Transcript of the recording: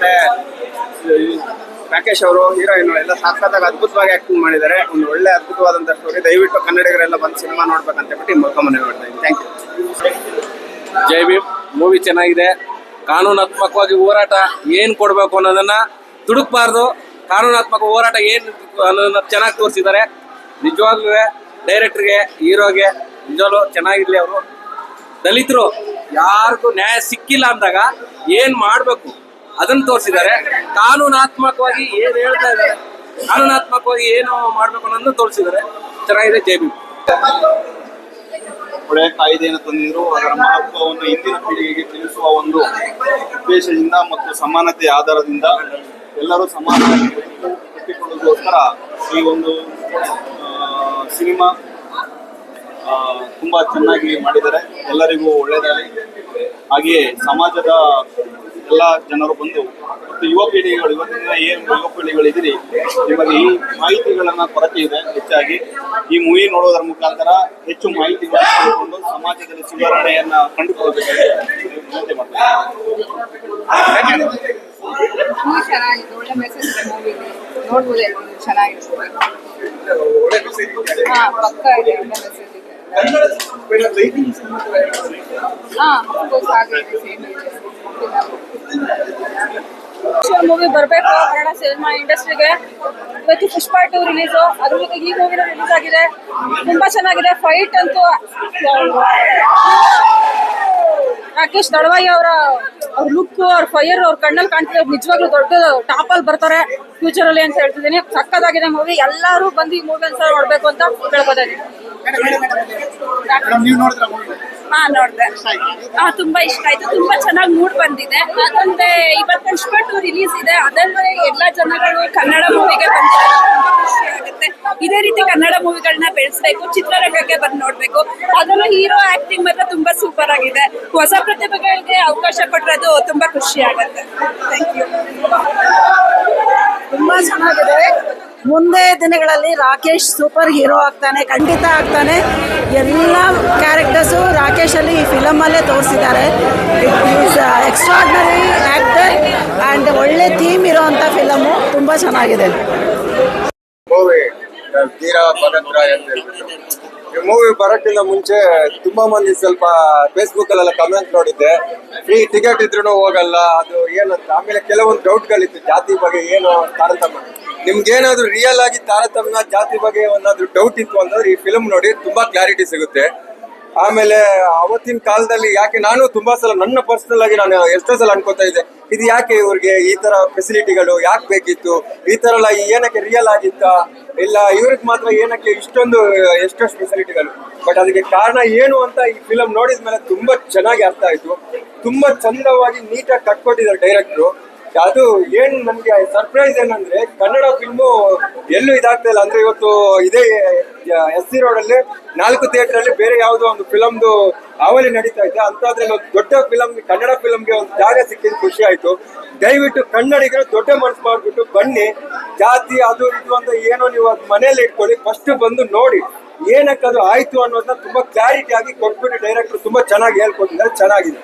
ಆಮೇಲೆ ರಾಕೇಶ್ ಅವರು ಹೀರೋಯಿನ್ ಎಲ್ಲ ಸಖತ್ತಾಗಿ ಅದ್ಭುತವಾಗಿ ಆಕ್ಟಿಂಗ್ ಮಾಡಿದ್ದಾರೆ. ಒಂದು ಒಳ್ಳೆ ಅದ್ಭುತವಾದಂತ ಸ್ಟೋರಿ. ದಯವಿಟ್ಟು ಕನ್ನಡಿಗರೆಲ್ಲ ಬಂದು ಸಿನಿಮಾ ನೋಡ್ಬೇಕಂತ ಬಿಟ್ಟು ಮನೆ ನೋಡ್ತಾ ಇದ್ದೀನಿ. Thank you. Jai Bhim movie ಚೆನ್ನಾಗಿದೆ. ಕಾನೂನಾತ್ಮಕವಾಗಿ ಹೋರಾಟ ಏನ್ ಕೊಡ್ಬೇಕು ಅನ್ನೋದನ್ನ ದುಡುಕ್ಬಾರ್ದು. ಕಾನೂನಾತ್ಮಕ ಹೋರಾಟ ಏನ್ ಅನ್ನೋದನ್ನ ಚೆನ್ನಾಗಿ ತೋರಿಸಿದ್ದಾರೆ. ನಿಜವಾಗ್ಲೂ ಡೈರೆಕ್ಟರ್ಗೆ, ಹೀರೋಗೆ ನಿಜವಾಗ್ಲೂ ಚೆನ್ನಾಗಿರ್ಲಿ. ಅವರು ದಲಿತರು ಯಾರಿಗೂ ನ್ಯಾಯ ಸಿಕ್ಕಿಲ್ಲ ಅಂದಾಗ ಏನ್ ಮಾಡ್ಬೇಕು ಅದನ್ನ ತೋರಿಸಿದ್ದಾರೆ. ಕಾನೂನಾತ್ಮಕವಾಗಿ ಏನ್ ಹೇಳ್ತಾ ಇದ್ದಾರೆ, ಕಾನೂನಾತ್ಮಕವಾಗಿ ಏನು ಮಾಡ್ಬೇಕು ಅನ್ನೋದನ್ನ ತೋರಿಸಿದ್ದಾರೆ. ಚೆನ್ನಾಗಿದೆ. ಜೈ ಭೀಮ್. ಒಳ್ಳೆಯ ಕಾಯ್ದೆಯನ್ನು ತಂದಿದ್ರು. ಅದರ ಮಹತ್ವವನ್ನು ಇಂದಿನ ಪೀಳಿಗೆಗೆ ತಿಳಿಸುವ ಒಂದು ಉದ್ದೇಶದಿಂದ ಮತ್ತು ಸಮಾನತೆ ಆಧಾರದಿಂದ ಎಲ್ಲರೂ ಸಮಾನವಾಗಿ ಕಟ್ಟಿಕೊಳ್ಳೋದಕ್ಕೋಸ್ಕರ ಈ ಒಂದು ಸಿನಿಮಾ ತುಂಬಾ ಚೆನ್ನಾಗಿ ಮಾಡಿದ್ದಾರೆ. ಎಲ್ಲರಿಗೂ ಒಳ್ಳೆಯದಾಗಲಿ. ಹಾಗೆಯೇ ಸಮಾಜದ ಎಲ್ಲ ಜನರು ಬಂದು ಮತ್ತು ಯುವ ಪೀಳಿಗೆಗಳು, ಇವತ್ತಿನ ಏನು ಯುವ ಪೀಳಿಗೆಗಳಿದ್ದೀರಿ, ನಿಮಗೆ ಈ ಮಾಹಿತಿಗಳನ್ನ ಕೊರತೆ ಇದೆ. ಹೆಚ್ಚಾಗಿ ಈ ಮೂವಿ ನೋಡೋದರ ಮುಖಾಂತರ ಹೆಚ್ಚು ಮಾಹಿತಿಗಳನ್ನು ಪಡೆದುಕೊಂಡು ಸಮಾಜದಲ್ಲಿ ಸುಧಾರಣೆಯನ್ನ ಕಂಡುಕೊಳ್ಳಬೇಕಾಗಿದೆ. ವಿನಂತಿ ಮಾಡ್ತೀನಿ. ಚೆನ್ನಾಗಿದೆ, ಒಳ್ಳೆ ಮೆಸೇಜ್ ಇದೆ ಮೂವಿಲಿ. ನೋಡ್ಬೋದು, ಚೆನ್ನಾಗಿದೆ. ಪಕ್ಕ ಇದೆ, ಒಳ್ಳೆ ಮೆಸೇಜ್ ಇದೆ. ಮೂವಿ ಬರಬೇಕು ಕನ್ನಡ ಸಿನಿಮಾ ಇಂಡಸ್ಟ್ರಿಗೆ. ಇವತ್ತು ಪುಷ್ಪ 2 ರಿಲೀಸು, ಅದ್ರ ಜೊತೆಗೆ ಈ ಮೂವಿನ ರಿಲೀಸ್ ಆಗಿದೆ. ತುಂಬಾ ಚೆನ್ನಾಗಿದೆ. ಫೈಟ್ ಅಂತೂ ರಾಕೇಶ್ ದಳವಾಯಿ ಅವರ ಲುಕ್, ಅವ್ರ ಫೈರ್, ಅವ್ರ ಕಣ್ಣಲ್ಲಿ ಕಾಣ್ತಿದೆ. ನಿಜವಾಗ್ಲೂ ದೊಡ್ಡ ಟಾಪ್ ಅಲ್ಲಿ ಬರ್ತಾರೆ ಫ್ಯೂಚರ್ ಅಲ್ಲಿ ಅಂತ ಹೇಳ್ತಿದ್ದೀನಿ. ಸಕ್ಕತ್ತಾಗಿದೆ ಮೂವಿ. ಎಲ್ಲರೂ ಬಂದು ಈ ಮೂವಿ ಒಂದ್ಸಲ ನೋಡ್ಬೇಕು ಅಂತ ಕೇಳ್ಕೊತಾ ಇದ್ದೀನಿ. ನೋಡಿದೆ. ತುಂಬಾ ಇಷ್ಟ ಆಯ್ತು. ತುಂಬಾ ಚೆನ್ನಾಗಿ ಮೂಡ್ ಬಂದಿದೆ. ಅದೊಂದೇ ಇವತ್ತು ಪುಷ್ಪ 2 ರಿಲೀಸ್ ಇದೆ. ಅದಲ್ಲದೆ ಎಲ್ಲಾ ಜನಗಳು ಕನ್ನಡ ಮೂವಿಗೆ ಬಂದಿದ್ದಾರೆ. ಖುಷಿ ಆಗುತ್ತೆ. ಇದೇ ರೀತಿ ಕನ್ನಡ ಮೂವಿಗಳನ್ನ ಬೆಳೆಸಬೇಕು, ಚಿತ್ರರಂಗಕ್ಕೆ ಬಂದು ನೋಡ್ಬೇಕು. ಅದರಲ್ಲೂ ಹೀರೋ ಆಕ್ಟಿಂಗ್ ಮಾತ್ರ ತುಂಬಾ ಸೂಪರ್ ಆಗಿದೆ. ಹೊಸ ಪ್ರತಿಭೆಗಳಿಗೆ ಅವಕಾಶ ಕೊಟ್ಟಿರೋದು ತುಂಬಾ ಖುಷಿ ಆಗುತ್ತೆ. Thank you. ತುಂಬಾ ಚೆನ್ನಾಗಿದೆ. ಮುಂದೆ ದಿನಗಳಲ್ಲಿ ರಾಕೇಶ್ ಸೂಪರ್ ಹೀರೋ ಆಗ್ತಾನೆ, ಖಂಡಿತ ಆಗ್ತಾನೆ. ಎಲ್ಲ ಕ್ಯಾರೆಕ್ಟರ್ಸು ರಾಕೇಶ್ ಅಲ್ಲಿ ಈ ಫಿಲಮ್ ಅಲ್ಲೇ ತೋರಿಸಿದ್ದಾರೆ. It is extraordinary actor and ಒಳ್ಳೆ ಥೀಮ್ ಇರೋವಂಥ ಫಿಲಮು. ತುಂಬ ಚೆನ್ನಾಗಿದೆ ಮೂವಿ. ತೀರಾ ಭಗತ್ ರಾಯ್ ಅಂತ ಹೇಳ್ಬಿಟ್ಟು ಈ ಮೂವಿ ಬರೋಕ್ಕಿಂತ ಮುಂಚೆ ತುಂಬಾ ಮಂದಿ ಸ್ವಲ್ಪ ಫೇಸ್ಬುಕ್ ಅಲ್ಲೆಲ್ಲ ಕಮೆಂಟ್ ನೋಡಿದ್ದೆ, ಫ್ರೀ ಟಿಕೆಟ್ ಇದ್ರೂ ಹೋಗಲ್ಲ ಅದು ಏನಂತ. ಆಮೇಲೆ ಕೆಲವೊಂದು ಡೌಟ್ಗಳಿತ್ತು ಜಾತಿ ಬಗ್ಗೆ, ಏನು ತಾರತಮ್ಯ, ನಿಮ್ಗೇನಾದ್ರು ರಿಯಲ್ ಆಗಿ ತಾರತಮ್ಯ ಜಾತಿ ಬಗ್ಗೆ ಏನಾದ್ರು ಡೌಟ್ ಇತ್ತು ಅಂತಂದ್ರೆ ಈ ಫಿಲ್ಮ್ ನೋಡಿ ತುಂಬಾ ಕ್ಲಾರಿಟಿ ಸಿಗುತ್ತೆ. ಆಮೇಲೆ ಅವತ್ತಿನ ಕಾಲದಲ್ಲಿ ಯಾಕೆ, ನಾನು ತುಂಬಾ ಸಲ ನನ್ನ ಪರ್ಸನಲ್ ಆಗಿ ನಾನು ಎಷ್ಟೋ ಸಲ ಅನ್ಕೋತಾ ಇದ್ದೆ, ಇದು ಯಾಕೆ ಇವ್ರಿಗೆ ಈ ತರ ಫೆಸಿಲಿಟಿಗಳು ಯಾಕೆ ಬೇಕಿತ್ತು, ಈ ತರ ಎಲ್ಲ ಏನಕ್ಕೆ ರಿಯಲ್ ಆಗಿತ್ತ, ಇಲ್ಲ ಇವ್ರಿಗೆ ಮಾತ್ರ ಏನಕ್ಕೆ ಇಷ್ಟೊಂದು ಎಷ್ಟೆಷ್ಟು ಫೆಸಿಲಿಟಿಗಳು. ಬಟ್ ಅದಕ್ಕೆ ಕಾರಣ ಏನು ಅಂತ ಈ ಫಿಲಮ್ ನೋಡಿದ್ಮೇಲೆ ತುಂಬಾ ಚೆನ್ನಾಗಿ ಅರ್ಥ ಆಯ್ತು. ತುಂಬಾ ಚಂದವಾಗಿ ನೀಟಾಗಿ ಕಟ್ಕೊಟ್ಟಿದ್ದಾರೆ ಡೈರೆಕ್ಟ್ರು. ಅದು ಏನು ನನ್ಗೆ ಸರ್ಪ್ರೈಸ್ ಏನಂದ್ರೆ, ಕನ್ನಡ ಫಿಲ್ಮು ಎಲ್ಲೂ ಇದಾಗ್ತಾ ಇಲ್ಲ. ಅಂದ್ರೆ ಇವತ್ತು ಇದೇ SC ರೋಡಲ್ಲಿ 4 ಥಿಯೇಟರ್ ಅಲ್ಲಿ ಬೇರೆ ಯಾವುದೋ ಒಂದು ಫಿಲಮ್ದು ಅವಳಿ ನಡೀತಾ ಇದೆ. ಅಂತದ್ರಲ್ಲಿ ಒಂದು ದೊಡ್ಡ ಫಿಲಮ್, ಕನ್ನಡ ಫಿಲಮ್ಗೆ ಒಂದು ಜಾಗ ಸಿಕ್ಕಿದ್ದು ಖುಷಿ ಆಯ್ತು. ದಯವಿಟ್ಟು ಕನ್ನಡಿಗರು ದೊಡ್ಡ ಮನಸ್ಸು ಮಾಡ್ಬಿಟ್ಟು ಬನ್ನಿ. ಜಾತಿ ಅದು ಇದು ಅಂತ ಏನೋ ನೀವು ಅದು ಮನೇಲಿ ಇಟ್ಕೊಳ್ಳಿ, ಫಸ್ಟ್ ಬಂದು ನೋಡಿ ಏನಕ್ಕೆ ಅದು ಆಯ್ತು ಅನ್ನೋದನ್ನ ತುಂಬಾ ಕ್ಲಾರಿಟಿ ಆಗಿ ಕೊಟ್ಬಿಟ್ಟು ಡೈರೆಕ್ಟರ್ ತುಂಬಾ ಚೆನ್ನಾಗಿ ಹೇಳ್ಕೊಟ್ಟಿದ್ದಾರೆ. ಚೆನ್ನಾಗಿದೆ.